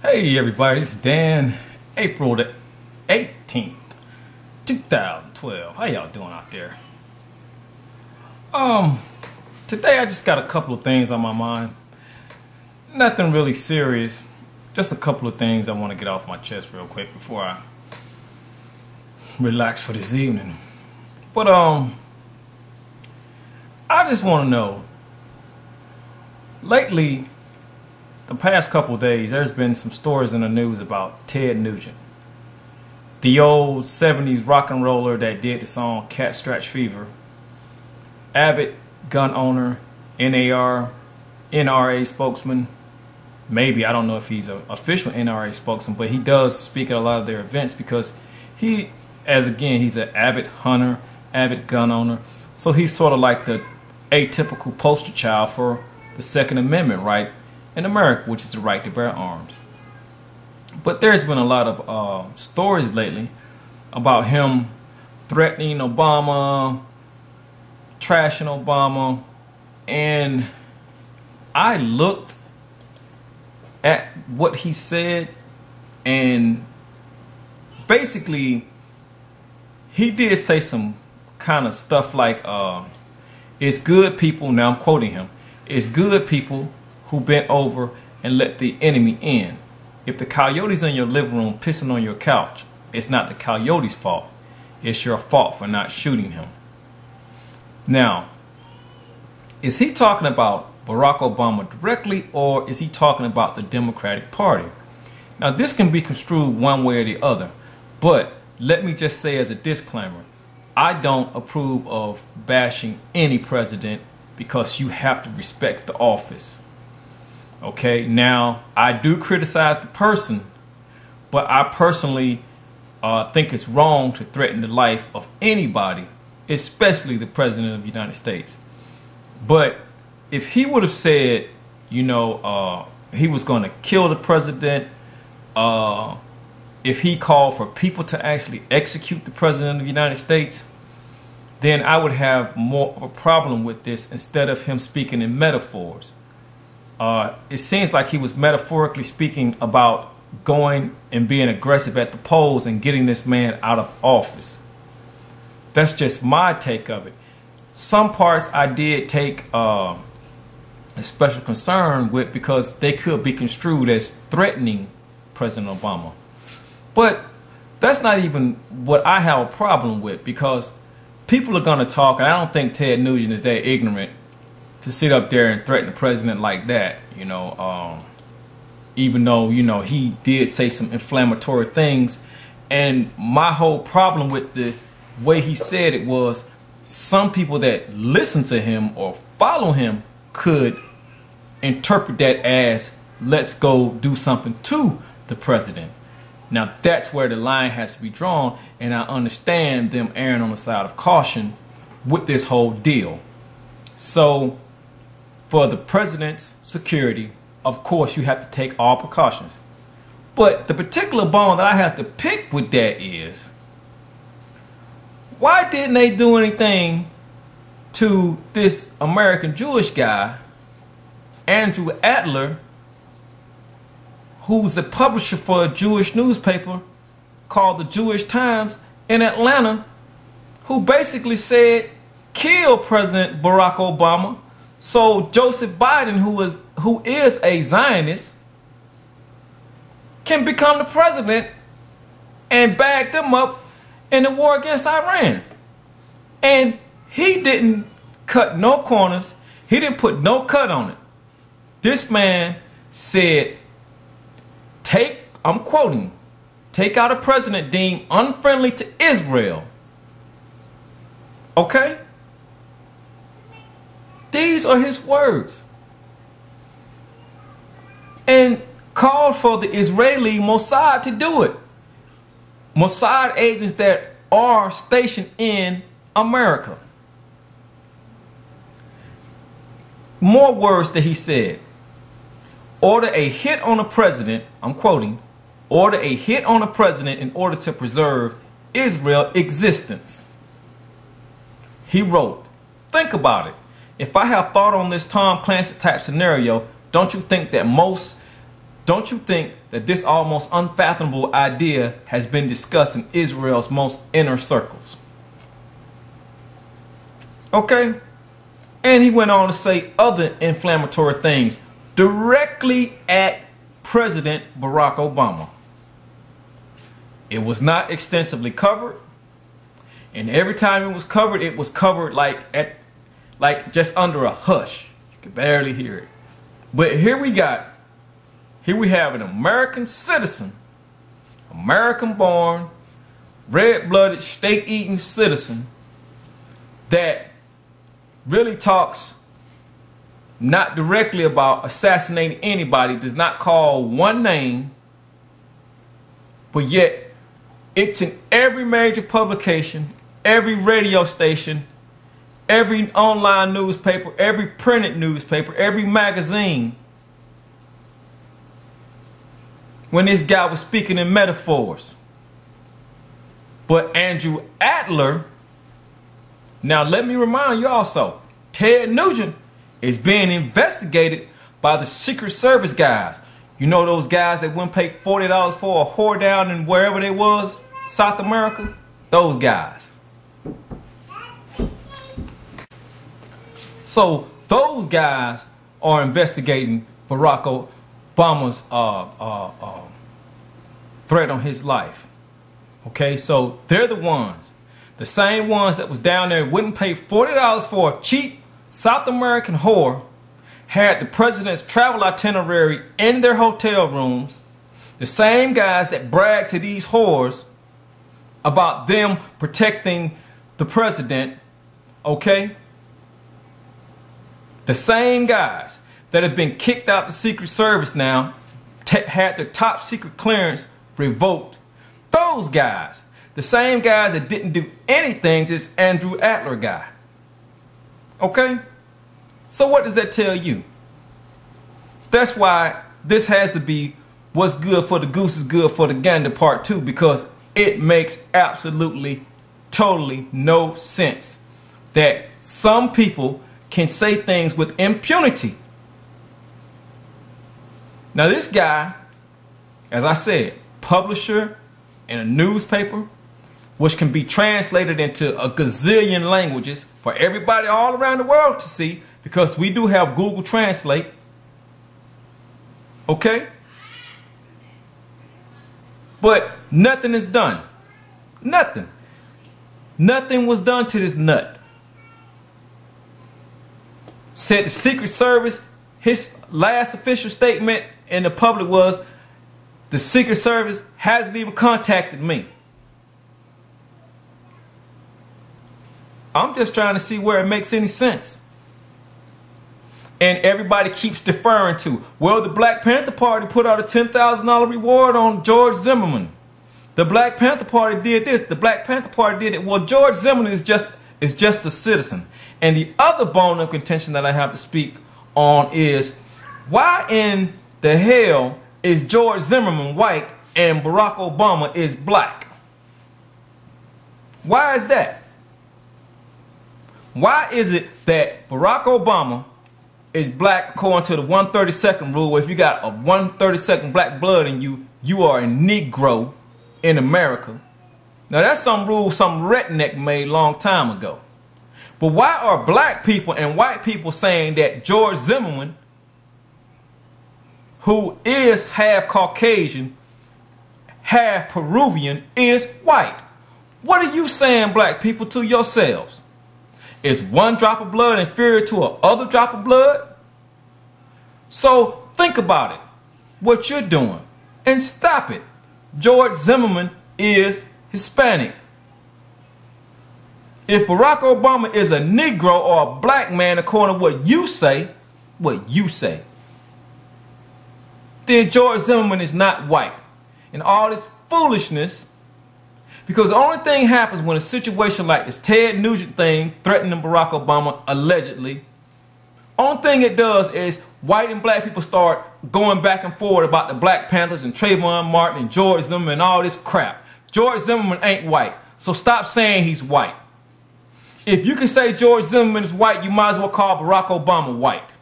Hey everybody, this is Dan. April the 18th, 2012. How y'all doing out there? Today I just got a couple of things on my mind. Nothing really serious. Just a couple of things I want to get off my chest real quick before I relax for this evening. But I just want to know, lately, the past couple of days, there's been some stories in the news about Ted Nugent, the old 70s rock and roller that did the song Cat Scratch Fever, avid gun owner, NRA spokesman. Maybe, I don't know if he's an official NRA spokesman, but he does speak at a lot of their events because he's an avid hunter, avid gun owner. So he's sort of like the atypical poster child for the Second Amendment right in America, which is the right to bear arms. But there's been a lot of stories lately about him threatening Obama, trashing Obama, and I looked at what he said, and basically he did say some kind of stuff like, it's good people, now I'm quoting him, it's good people who bent over and let the enemy in. If the coyote's in your living room pissing on your couch, it's not the coyote's fault. It's your fault for not shooting him. Now, is he talking about Barack Obama directly, or is he talking about the Democratic Party? Now, this can be construed one way or the other, but let me just say as a disclaimer, I don't approve of bashing any president because you have to respect the office. Okay, now I do criticize the person, but I personally think it's wrong to threaten the life of anybody, especially the President of the United States. But if he would have said, you know, he was going to kill the president, if he called for people to actually execute the President of the United States, then I would have more of a problem with this instead of him speaking in metaphors. It seems like he was metaphorically speaking about going and being aggressive at the polls and getting this man out of office. That's just my take of it. Some parts I did take a special concern with because they could be construed as threatening President Obama. But that's not even what I have a problem with, because people are going to talk, and I don't think Ted Nugent is that ignorant to sit up there and threaten the president like that, you know, even though, you know, he did say some inflammatory things. And my whole problem with the way he said it was some people that listen to him or follow him could interpret that as, let's go do something to the president. Now, that's where the line has to be drawn, and I understand them erring on the side of caution with this whole deal. So, for the president's security, of course, you have to take all precautions. But the particular bone that I have to pick with that is, why didn't they do anything to this American Jewish guy, Andrew Adler, who's the publisher for a Jewish newspaper called the Jewish Times in Atlanta, who basically said, kill President Barack Obama so Joseph Biden, who is a Zionist, can become the president, and back them up in the war against Iran. And he didn't cut no corners. He didn't put no cut on it. This man said, I'm quoting, take out a president deemed unfriendly to Israel. Okay? These are his words. And called for the Israeli Mossad to do it. Mossad agents that are stationed in America. More words that he said. Order a hit on a president, I'm quoting, order a hit on a president in order to preserve Israel's existence. He wrote, think about it. If I have thought on this Tom Clancy type scenario, don't you think that most don't you think that this almost unfathomable idea has been discussed in Israel's most inner circles? Okay? And he went on to say other inflammatory things directly at President Barack Obama. It was not extensively covered. And every time it was covered like just under a hush. You could barely hear it. But here we have an American citizen, American born, red-blooded, steak-eating citizen that really talks not directly about assassinating anybody, does not call one name, but yet it's in every major publication, every radio station, every online newspaper, every printed newspaper, every magazine, when this guy was speaking in metaphors. But Andrew Adler, now let me remind you also, Ted Nugent is being investigated by the Secret Service guys. You know those guys that wouldn't pay $40 for a whore down in wherever they was, South America? Those guys. So those guys are investigating Barack Obama's threat on his life. Okay, so they're the same ones that was down there, wouldn't pay $40 for a cheap South American whore, had the president's travel itinerary in their hotel rooms. The same guys that bragged to these whores about them protecting the president, okay? The same guys that have been kicked out the Secret Service now, had their top secret clearance revoked. Those guys, the same guys that didn't do anything to this Andrew Adler guy. Okay? So what does that tell you? That's why this has to be what's good for the goose is good for the gander part 2, because it makes absolutely, totally no sense that some people can say things with impunity. Now this guy, as I said, publisher in a newspaper, which can be translated into a gazillion languages for everybody all around the world to see, because we do have Google Translate. Okay? But nothing is done. Nothing. Nothing was done to this nut. Said the Secret Service, his last official statement in the public was, the Secret Service hasn't even contacted me. I'm just trying to see where it makes any sense. And everybody keeps deferring to, well, the Black Panther Party put out a $10,000 reward on George Zimmerman. The Black Panther Party did this. The Black Panther Party did it. Well, George Zimmerman is just a citizen. And the other bone of contention that I have to speak on is, why in the hell is George Zimmerman white and Barack Obama is black? Why is that? Why is it that Barack Obama is black according to the 132nd rule, where if you got a 132nd black blood in you, you are a Negro in America? Now that's some rule some redneck made long time ago. But why are black people and white people saying that George Zimmerman, who is half Caucasian, half Peruvian, is white? What are you saying, black people, to yourselves? Is one drop of blood inferior to another drop of blood? So think about it, what you're doing, and stop it. George Zimmerman is Hispanic. If Barack Obama is a Negro or a black man, according to what you say, then George Zimmerman is not white. And all this foolishness, because the only thing happens when a situation like this Ted Nugent thing threatening Barack Obama allegedly, only thing it does is white and black people start going back and forth about the Black Panthers and Trayvon Martin and George Zimmerman and all this crap. George Zimmerman ain't white, so stop saying he's white. If you can say George Zimmerman is white, you might as well call Barack Obama white.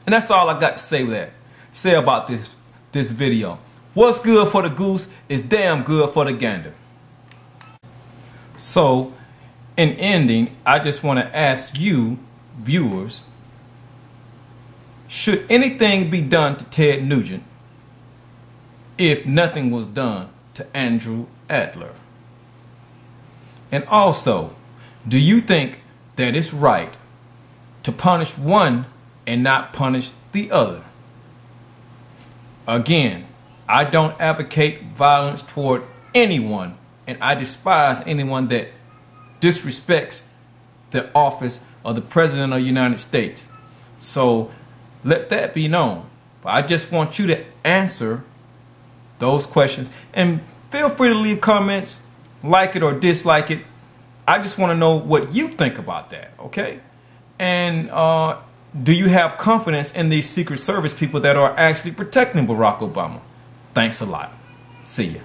And that's all I got to say with that. say about this video. What's good for the goose is damn good for the gander. So, in ending, I just want to ask you, viewers, should anything be done to Ted Nugent if nothing was done to Andrew Adler? And also, do you think that it's right to punish one and not punish the other? Again, I don't advocate violence toward anyone, and I despise anyone that disrespects the office of the President of the United States. So let that be known. But I just want you to answer those questions, and feel free to leave comments, like it or dislike it. I just want to know what you think about that, okay? And do you have confidence in these Secret Service people that are actually protecting Barack Obama? Thanks a lot. See ya.